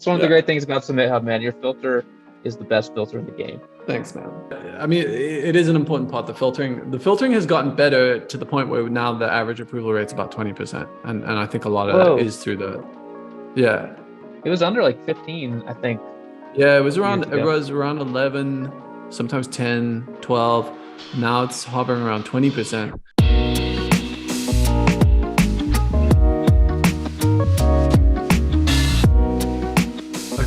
It's one of the Yeah. great things about SubmitHub, man. Your filter is the best filter in the game. Thanks, man. I mean, it is an important part. The filtering has gotten better to the point where now the average approval rate's about 20%, and I think a lot of that is through the, yeah. It was under like 15, I think. Yeah, it was around 11, sometimes 10, 12. Now it's hovering around 20%.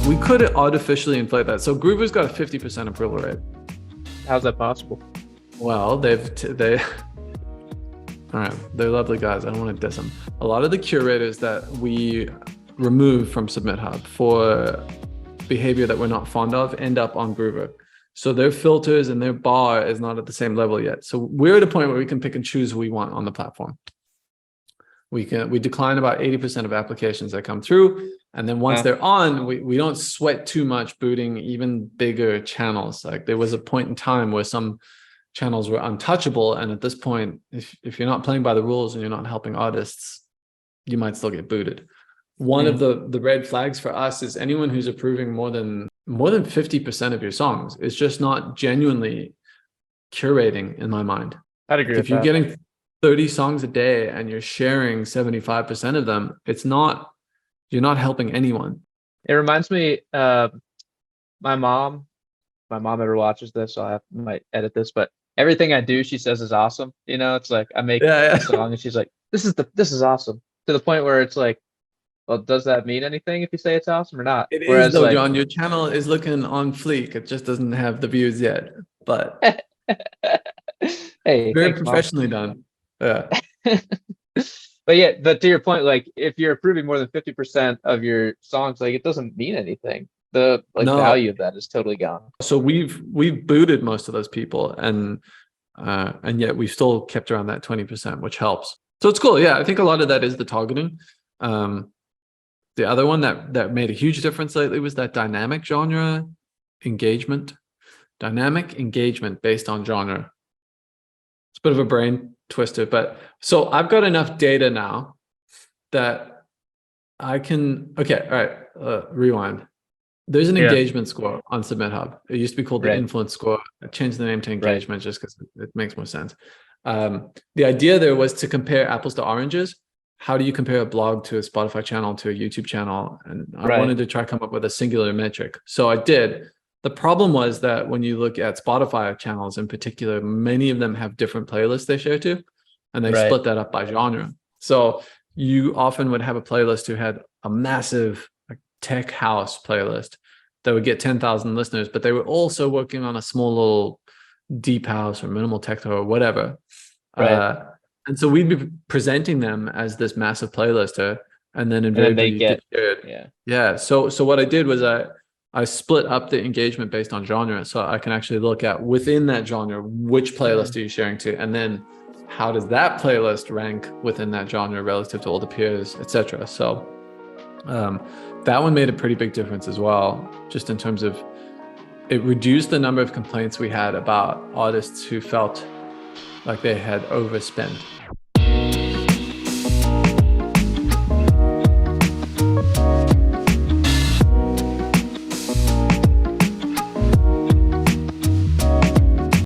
We could artificially inflate that. So Groover's got a 50% approval rate. How's that possible? Well, all right, they're lovely guys. I don't want to diss them. A lot of the curators that we remove from SubmitHub for behavior that we're not fond of end up on Groover. So their filters and their bar is not at the same level yet. So we're at a point where we can pick and choose who we want on the platform. We decline about 80% of applications that come through. And then once they're on, we don't sweat too much booting even bigger channels. Like there was a point in time where some channels were untouchable. And at this point, if you're not playing by the rules and you're not helping artists, you might still get booted. One of the red flags for us is anyone who's approving more than 50% of your songs is just not genuinely curating, in my mind. I'd agree with if you're that. getting 30 songs a day and you're sharing 75% of them, you're not helping anyone. It reminds me, my mom ever watches this, so I might edit this, but everything I do, she says is awesome. You know, it's like I make a song and she's like, this is awesome, to the point where it's like, well, does that mean anything if you say it's awesome or not? It is though, John. Your channel is looking on fleek. It just doesn't have the views yet, but hey, very professionally done. Yeah. But to your point, like if you're approving more than 50% of your songs, like it doesn't mean anything. The value of that is totally gone. So we've booted most of those people, and yet we've still kept around that 20%, which helps. So it's cool. Yeah, I think a lot of that is the targeting. The other one that made a huge difference lately was that dynamic engagement based on genre. It's a bit of a brain twister, but so I've got enough data now that I can, okay, all right, rewind. There's an engagement score on SubmitHub. It used to be called the influence score. I changed the name to engagement just because it makes more sense. The idea there was to compare apples to oranges. How do you compare a blog to a Spotify channel to a YouTube channel? And I wanted to try to come up with a singular metric. So I did. The problem was that when you look at Spotify channels in particular, many of them have different playlists they share to, and they split that up by genre. So you often would have a playlist who had a massive tech house playlist that would get 10,000 listeners, but they were also working on a small little deep house or minimal techno or whatever. And so we'd be presenting them as this massive playlister, and then invariably you get shared. So what I did was I split up the engagement based on genre, so I can actually look at within that genre which playlist are you sharing to, and then how does that playlist rank within that genre relative to all the peers, etc. So that one made a pretty big difference as well, just in terms of it reduced the number of complaints we had about artists who felt like they had overspent.